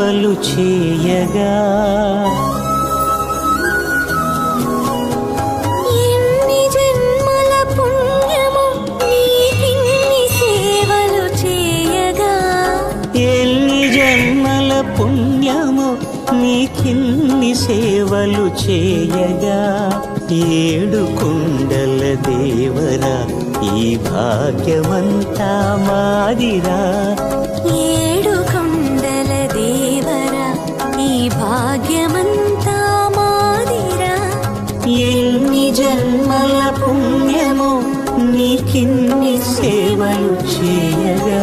సేవలు చేయగా ఎన్ని జన్మల పుణ్యము నీకిన్ని సేవలు చేయగా ఎన్ని జన్మల పుణ్యము నీకిన్ని సేవలు చేయగా ఏడు కొండల దేవరా ఈ భాగ్యమంతా మాదిరా ఏడు కొండల దేవరా ఈ భాగ్యమంతా మాదిరా ఎన్ని జన్మల పుణ్యము నీకిన్ని సేవలు చేయగా